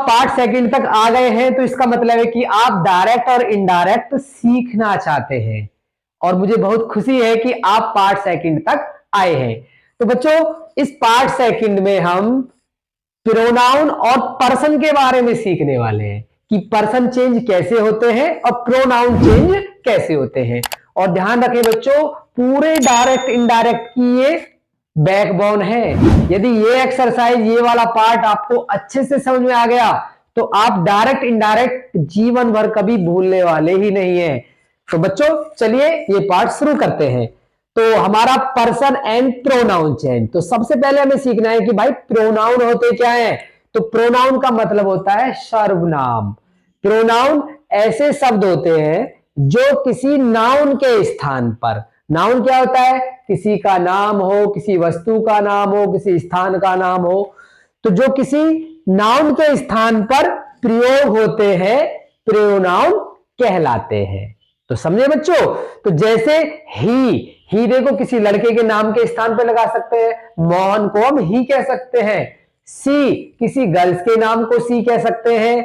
Part second तक आ गए हैं तो इसका मतलब है कि आप डायरेक्ट और इनडायरेक्ट सीखना चाहते हैं, और मुझे बहुत खुशी है कि आप पार्ट सेकंड तक आए हैं। तो बच्चों, इस पार्ट सेकंड में हम प्रोनाउन और पर्सन के बारे में सीखने वाले हैं कि पर्सन चेंज कैसे होते हैं और प्रोनाउन चेंज कैसे होते हैं। और ध्यान रखें बच्चों, पूरे डायरेक्ट इनडायरेक्ट की ये बैकबोन है। यदि ये एक्सरसाइज, ये वाला पार्ट आपको अच्छे से समझ में आ गया तो आप डायरेक्ट इनडायरेक्ट जीवन भर कभी भूलने वाले ही नहीं है। तो बच्चों चलिए ये पार्ट शुरू करते हैं। तो हमारा पर्सन एंड प्रोनाउन चेंज। तो सबसे पहले हमें सीखना है कि भाई प्रोनाउन होते क्या है। तो प्रोनाउन का मतलब होता है सर्वनाम। प्रोनाउन ऐसे शब्द होते हैं जो किसी नाउन के स्थान पर, नाउन क्या होता है, किसी का नाम हो, किसी वस्तु का नाम हो, किसी स्थान का नाम हो, तो जो किसी नाउन के स्थान पर प्रयोग होते हैं प्रोनाउन कहलाते हैं। तो समझे बच्चों। तो जैसे ही देखो किसी लड़के के नाम के स्थान पर लगा सकते हैं, मोहन को हम ही कह सकते हैं। सी किसी गर्ल्स के नाम को सी कह सकते हैं।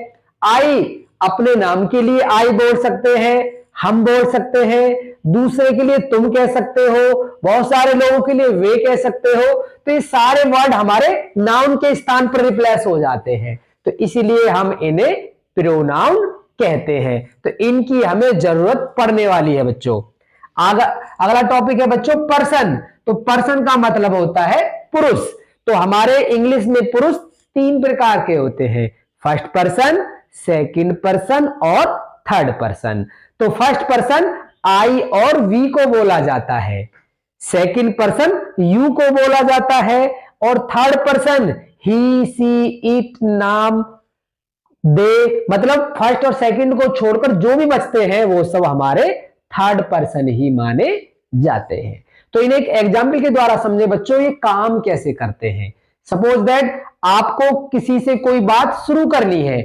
आई अपने नाम के लिए आई बोल सकते हैं, हम बोल सकते हैं। दूसरे के लिए तुम कह सकते हो, बहुत सारे लोगों के लिए वे कह सकते हो। तो ये सारे वर्ड हमारे नाउन के स्थान पर रिप्लेस हो जाते हैं, तो इसीलिए हम इन्हें प्रोनाउन कहते हैं। तो इनकी हमें जरूरत पड़ने वाली है बच्चों। अगला टॉपिक है बच्चों पर्सन। तो पर्सन का मतलब होता है पुरुष। तो हमारे इंग्लिश में पुरुष 3 प्रकार के होते हैं, फर्स्ट पर्सन, सेकंड पर्सन और थर्ड पर्सन। तो फर्स्ट पर्सन आई और वी को बोला जाता है, सेकंड पर्सन यू को बोला जाता है, और third person he, she, it, नाम, दे, मतलब फर्स्ट और सेकंड को छोड़कर जो भी बचते हैं वो सब हमारे थर्ड पर्सन ही माने जाते हैं। तो इन्हें एक एग्जाम्पल के द्वारा समझे बच्चों, ये काम कैसे करते हैं। सपोज दैट आपको किसी से कोई बात शुरू करनी है,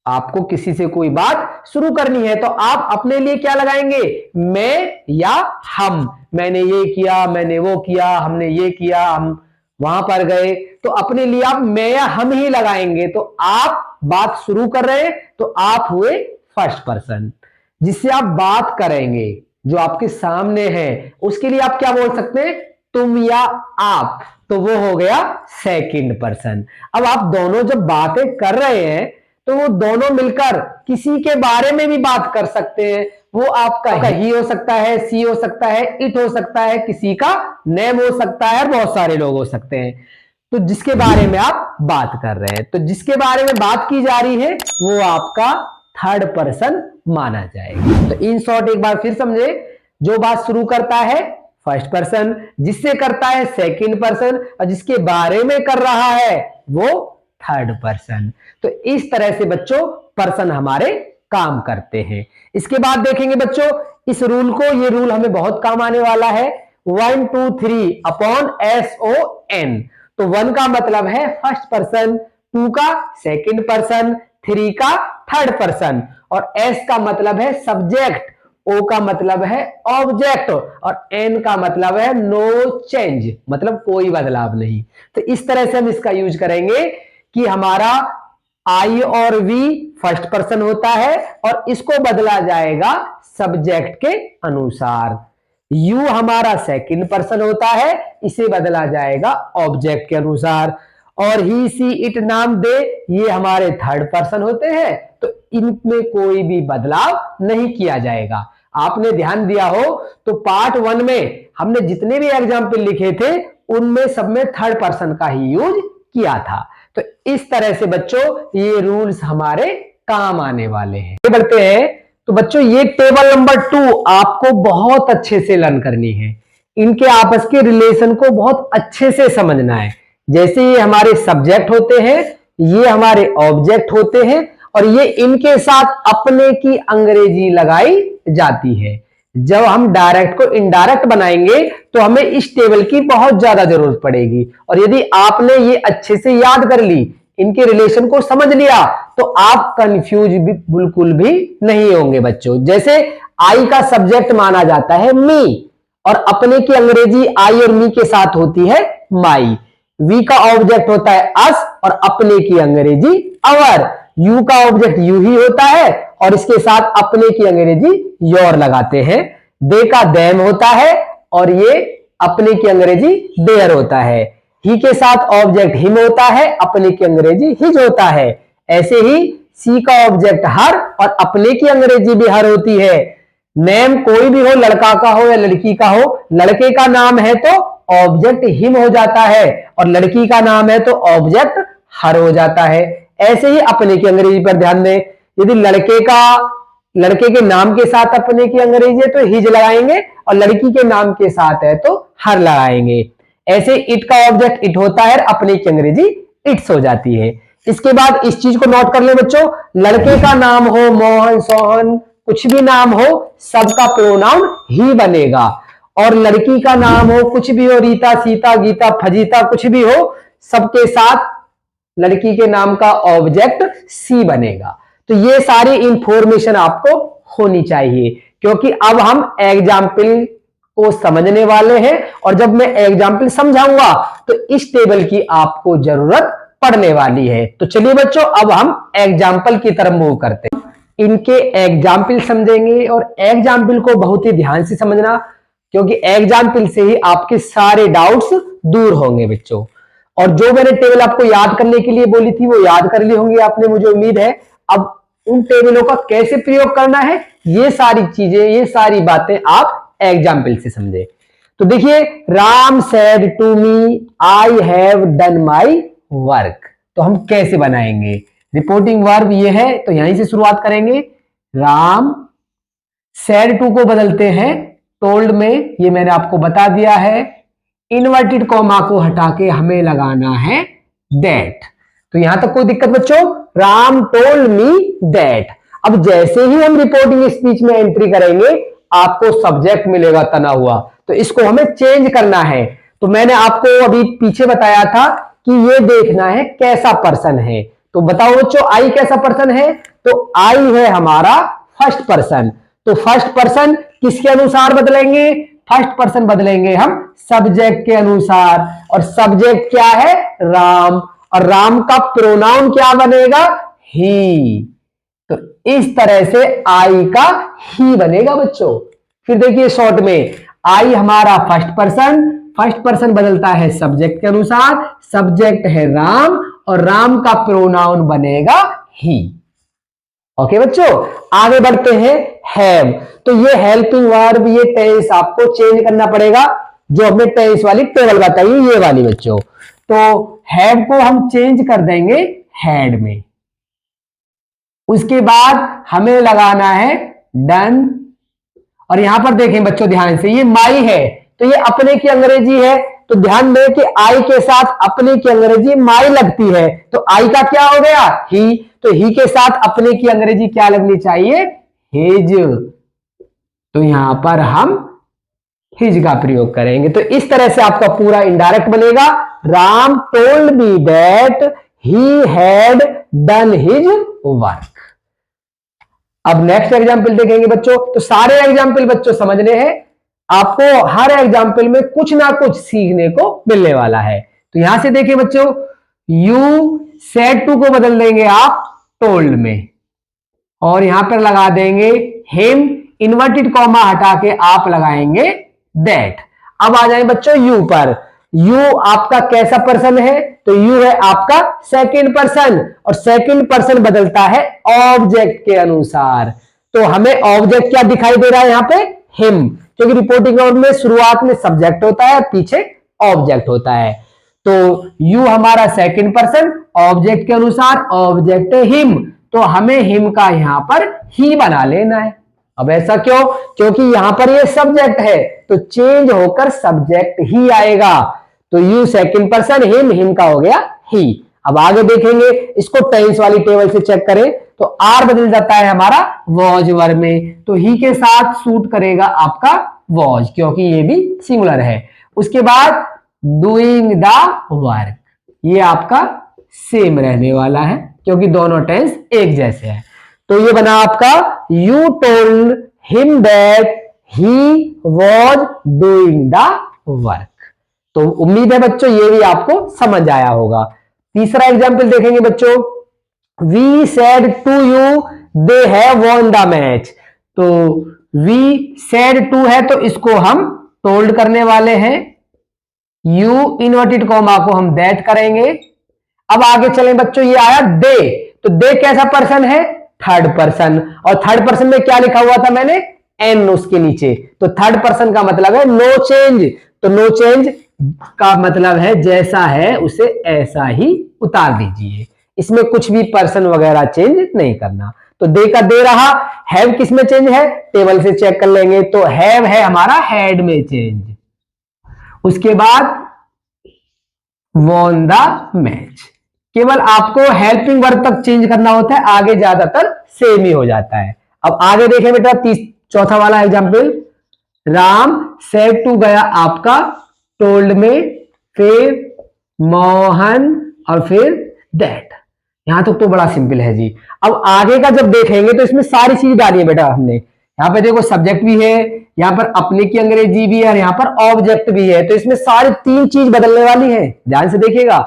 आपको किसी से कोई बात शुरू करनी है, तो आप अपने लिए क्या लगाएंगे, मैं या हम। मैंने ये किया, मैंने वो किया, हमने ये किया, हम वहां पर गए। तो अपने लिए आप मैं या हम ही लगाएंगे। तो आप बात शुरू कर रहे हैं तो आप हुए फर्स्ट पर्सन। जिससे आप बात करेंगे, जो आपके सामने है, उसके लिए आप क्या बोल सकते हैं, तुम या आप, तो वो हो गया सेकंड पर्सन। अब आप दोनों जब बातें कर रहे हैं तो वो दोनों मिलकर किसी के बारे में भी बात कर सकते हैं। वो आपका ही हो सकता है, सी हो सकता है, इट हो सकता है, किसी का नेम हो सकता है, बहुत सारे लोग हो सकते हैं। तो जिसके बारे में आप बात कर रहे हैं, तो जिसके बारे में बात की जा रही है वो आपका थर्ड पर्सन माना जाएगा। तो इन शॉर्ट एक बार फिर समझे, जो बात शुरू करता है फर्स्ट पर्सन, जिससे करता है सेकंड पर्सन, और जिसके बारे में कर रहा है वो थर्ड पर्सन। तो इस तरह से बच्चों पर्सन हमारे काम करते हैं। इसके बाद देखेंगे बच्चों इस रूल को, ये रूल हमें बहुत काम आने वाला है। 1 2 3 अपॉन SON। तो 1 का मतलब है फर्स्ट पर्सन, 2 का सेकंड पर्सन, 3 का थर्ड पर्सन, और S का मतलब है सब्जेक्ट, O का मतलब है ऑब्जेक्ट, और N का मतलब है नो चेंज, मतलब कोई बदलाव नहीं। तो इस तरह से हम इसका यूज करेंगे कि हमारा I और V फर्स्ट पर्सन होता है और इसको बदला जाएगा सब्जेक्ट के अनुसार। U हमारा सेकंड पर्सन होता है, इसे बदला जाएगा ऑब्जेक्ट के अनुसार। और ही, सी, इट, नाम, दे, ये हमारे थर्ड पर्सन होते हैं, तो इनमें कोई भी बदलाव नहीं किया जाएगा। आपने ध्यान दिया हो तो पार्ट 1 में हमने जितने भी एग्जाम्पल लिखे थे उनमें सब में थर्ड पर्सन का ही यूज किया था। तो इस तरह से बच्चों ये रूल्स हमारे काम आने वाले हैं। बढ़ते हैं तो बच्चों ये टेबल नंबर 2 आपको बहुत अच्छे से लर्न करनी है। इनके आपस के रिलेशन को बहुत अच्छे से समझना है। जैसे ये हमारे सब्जेक्ट होते हैं, ये हमारे ऑब्जेक्ट होते हैं, और ये इनके साथ अपने की अंग्रेजी लगाई जाती है। जब हम डायरेक्ट को इनडायरेक्ट बनाएंगे तो हमें इस टेबल की बहुत ज्यादा जरूरत पड़ेगी। और यदि आपने ये अच्छे से याद कर ली, इनके रिलेशन को समझ लिया, तो आप कंफ्यूज भी बिल्कुल भी नहीं होंगे बच्चों। जैसे आई का सब्जेक्ट माना जाता है मी, और अपने की अंग्रेजी आई और मी के साथ होती है माई। वी का ऑब्जेक्ट होता है अस, और अपने की अंग्रेजी अवर। यू का ऑब्जेक्ट यू ही होता है और इसके साथ अपने की अंग्रेजी योर लगाते हैं। दे का देम होता है और ये अपने की अंग्रेजी देयर होता है। ही के साथ ऑब्जेक्ट हिम होता है, अपने की अंग्रेजी हिज होता है। ऐसे ही सी का ऑब्जेक्ट हर और अपने की अंग्रेजी भी हर होती है। नेम कोई भी हो, लड़का का हो या लड़की का हो, लड़के का नाम है तो ऑब्जेक्ट हिम हो जाता है और लड़की का नाम है तो ऑब्जेक्ट हर हो जाता है। ऐसे ही अपने की अंग्रेजी पर ध्यान दें। यदि लड़के के नाम के साथ अपने की अंग्रेजी है तो हिज लगाएंगे और लड़की के नाम के साथ है तो हर लगाएंगे। ऐसे इट का ऑब्जेक्ट इट होता है, अपने की अंग्रेजी इट्स हो जाती है। इसके बाद इस चीज को नोट कर ले बच्चों, लड़के का नाम हो मोहन, सोहन, कुछ भी नाम हो, सबका प्रोनाउन ही बनेगा। और लड़की का नाम हो, कुछ भी हो, रीता, सीता, गीता, फजीता, कुछ भी हो, सबके साथ लड़की के नाम का ऑब्जेक्ट सी बनेगा। तो ये सारी इंफॉर्मेशन आपको होनी चाहिए, क्योंकि अब हम एग्जाम्पल को समझने वाले हैं और जब मैं एग्जाम्पल समझाऊंगा तो इस टेबल की आपको जरूरत पड़ने वाली है। तो चलिए बच्चों, अब हम एग्जाम्पल की तरफ मूव करते हैं। इनके एग्जाम्पल समझेंगे और एग्जाम्पल को बहुत ही ध्यान से समझना, क्योंकि एग्जाम्पल से ही आपके सारे डाउट्स दूर होंगे बच्चों। और जो मैंने टेबल आपको याद करने के लिए बोली थी वो याद कर ली होंगी आपने, मुझे उम्मीद है। अब उन टेबलों का कैसे प्रयोग करना है, ये सारी चीजें, ये सारी बातें आप एग्जाम्पल से समझे। तो देखिए, Ram said to me I have done my work. तो हम कैसे बनाएंगे? रिपोर्टिंग वर्ब ये है तो यहीं से शुरुआत करेंगे। राम सेड टू को बदलते हैं टोल्ड में, ये मैंने आपको बता दिया है। इन्वर्टेड कॉमा को हटा के हमें लगाना है दैट। तो यहां तक कोई दिक्कत बच्चों? Ram told me that. अब जैसे ही हम रिपोर्टिंग स्पीच में एंट्री करेंगे आपको सब्जेक्ट मिलेगा तना हुआ, तो इसको हमें चेंज करना है। तो मैंने आपको अभी पीछे बताया था कि ये देखना है कैसा पर्सन है। तो बताओ बच्चों, आई कैसा पर्सन है? तो आई है हमारा फर्स्ट पर्सन। तो फर्स्ट पर्सन किसके अनुसार बदलेंगे? फर्स्ट पर्सन बदलेंगे हम सब्जेक्ट के अनुसार। और सब्जेक्ट क्या है? राम। और राम का प्रोनाउन क्या बनेगा? ही। तो इस तरह से आई का ही बनेगा बच्चों। फिर देखिए शॉर्ट में, आई हमारा फर्स्ट पर्सन, फर्स्ट पर्सन बदलता है सब्जेक्ट के अनुसार, सब्जेक्ट है राम और राम का प्रोनाउन बनेगा ही। ओके बच्चों, आगे बढ़ते हैं। हैव। तो ये हेल्पिंग वर्ब, ये टेंस आपको चेंज करना पड़ेगा। जो हमने टेंस वाली टेबल बताई ये वाली बच्चों, तो हैव को हम चेंज कर देंगे हैड में। उसके बाद हमें लगाना है डन। और यहां पर देखें बच्चों ध्यान से, ये माई है तो ये अपने की अंग्रेजी है, तो ध्यान दें कि आई के साथ अपने की अंग्रेजी माई लगती है, तो आई का क्या हो गया? ही। तो ही के साथ अपने की अंग्रेजी क्या लगनी चाहिए? हिज। तो यहां पर हम हिज का प्रयोग करेंगे। तो इस तरह से आपका पूरा इनडायरेक्ट बनेगा। Ram told me that he had done his work. अब नेक्स्ट एग्जाम्पल देखेंगे बच्चों। तो सारे एग्जाम्पल बच्चों समझने हैं आपको, हर एग्जाम्पल में कुछ ना कुछ सीखने को मिलने वाला है। तो यहां से देखिए बच्चों, यू सेड टू को बदल देंगे आप टोल्ड में और यहां पर लगा देंगे हिम, इन्वर्टेड कॉमा हटा के आप लगाएंगे दैट। अब आ जाए बच्चों यू पर। यू आपका कैसा पर्सन है? तो यू है आपका सेकंड पर्सन और सेकंड पर्सन बदलता है ऑब्जेक्ट के अनुसार। तो हमें ऑब्जेक्ट क्या दिखाई दे रहा है यहां पे? हिम, क्योंकि रिपोर्टिंग वर्ब में शुरुआत में सब्जेक्ट होता है, पीछे ऑब्जेक्ट होता है। तो यू हमारा सेकंड पर्सन, ऑब्जेक्ट के अनुसार ऑब्जेक्ट है हिम, तो हमें हिम का यहां पर ही बना लेना है। अब ऐसा क्यों? क्योंकि यहां पर ये सब्जेक्ट है तो चेंज होकर सब्जेक्ट ही आएगा। तो you second person, him, him का हो गया ही। अब आगे देखेंगे, इसको टेंस वाली टेबल से चेक करें तो आर बदल जाता है हमारा वॉज वर्ब में, तो ही के साथ सूट करेगा आपका वॉज, क्योंकि ये भी सिंगुलर है। उसके बाद डूइंग द वर्क, ये आपका सेम रहने वाला है क्योंकि दोनों टेंस एक जैसे हैं। तो ये बना आपका you told him that he was doing the work. तो उम्मीद है बच्चों ये भी आपको समझ आया होगा। तीसरा एग्जाम्पल देखेंगे बच्चों, we said to you they have won the match. तो वी सेड टू है तो इसको हम टोल्ड करने वाले हैं, यू इन्वर्टेड कॉमा को हम दैट करेंगे। अब आगे चलें बच्चों, ये आया दे, तो दे कैसा पर्सन है, थर्ड पर्सन, और थर्ड पर्सन में क्या लिखा हुआ था मैंने, एन उसके नीचे, तो थर्ड पर्सन का मतलब है नो चेंज। तो नो चेंज का मतलब है जैसा है उसे ऐसा ही उतार दीजिए, इसमें कुछ भी पर्सन वगैरह चेंज नहीं करना। तो दे का दे रहा, हैव किस में चेंज है, टेबल से चेक कर लेंगे, तो हैव है हमारा हेड में चेंज। उसके बाद वॉन द मैच, केवल आपको हेल्पिंग वर्ब तक चेंज करना होता है, आगे ज्यादातर सेम ही हो जाता है। अब आगे देखें बेटा, चौथा वाला एग्जाम्पल, राम सेड टू गया आपका टोल्ड में, फिर मोहन और फिर दैट। यहां तक तो बड़ा सिंपल है जी। अब आगे का जब देखेंगे तो इसमें सारी चीज डाली है बेटा हमने, यहां पे देखो सब्जेक्ट भी है, यहां पर अपने की अंग्रेजी भी है और यहां पर ऑब्जेक्ट भी है, तो इसमें सारी तीन चीज बदलने वाली है, ध्यान से देखिएगा।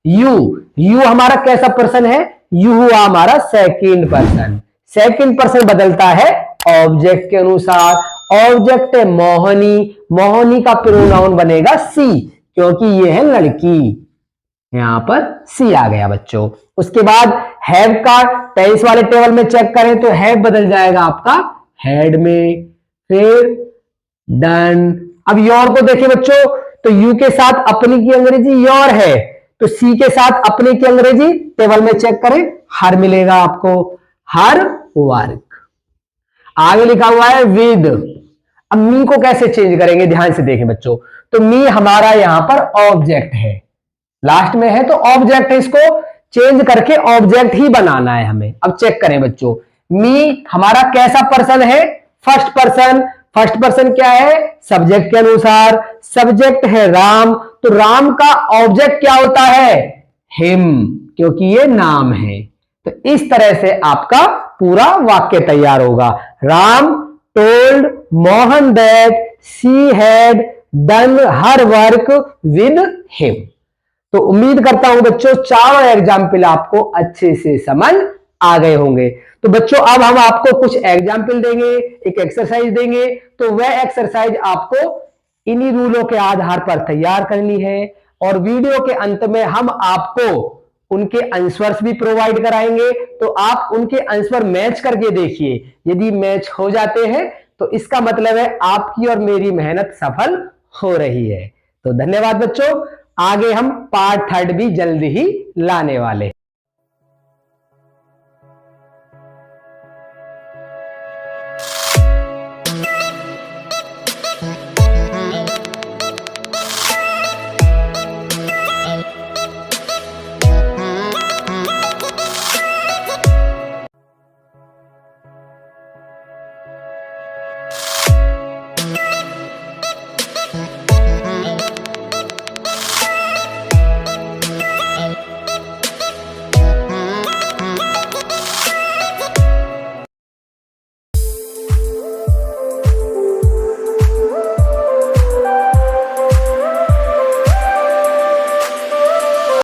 यू हमारा कैसा पर्सन है, यू हुआ हमारा सेकंड पर्सन, सेकंड पर्सन बदलता है ऑब्जेक्ट के अनुसार। ऑब्जेक्ट है मोहनी, मोहनी का प्रोनाउन बनेगा सी, क्योंकि ये है लड़की, यहां पर सी आ गया बच्चों। उसके बाद हैव का टेंस वाले टेबल में चेक करें तो हैव बदल जाएगा आपका हेड में, फिर डन। अब योर को देखिए बच्चों, तो यू के साथ अपनी की अंग्रेजी योर है, तो सी के साथ अपने की अंग्रेजी टेबल में चेक करें, हर मिलेगा आपको, हर वर्क। आगे लिखा हुआ है विद। अब मी को कैसे चेंज करेंगे, ध्यान से देखें बच्चों, तो मी हमारा यहां पर ऑब्जेक्ट है, लास्ट में है तो ऑब्जेक्ट है, इसको चेंज करके ऑब्जेक्ट ही बनाना है हमें। अब चेक करें बच्चों, मी हमारा कैसा पर्सन है, फर्स्ट पर्सन। फर्स्ट पर्सन क्या है, सब्जेक्ट के अनुसार, सब्जेक्ट है राम, तो राम का ऑब्जेक्ट क्या होता है, हिम, क्योंकि ये नाम है। तो इस तरह से आपका पूरा वाक्य तैयार होगा, Ram told Mohan that she had done her work with him. तो उम्मीद करता हूं बच्चों चारों एग्जाम्पल आपको अच्छे से समझ आ गए होंगे। तो बच्चों अब हम आपको कुछ एग्जाम्पल देंगे, एक एक्सरसाइज देंगे, तो वह एक्सरसाइज आपको इन्हीं रूलों के आधार पर तैयार करनी है, और वीडियो के अंत में हम आपको उनके आंसर्स भी प्रोवाइड कराएंगे, तो आप उनके आंसर मैच करके देखिए, यदि मैच हो जाते हैं तो इसका मतलब है आपकी और मेरी मेहनत सफल हो रही है। तो धन्यवाद बच्चों, आगे हम पार्ट 3 भी जल्द ही लाने वाले हैं।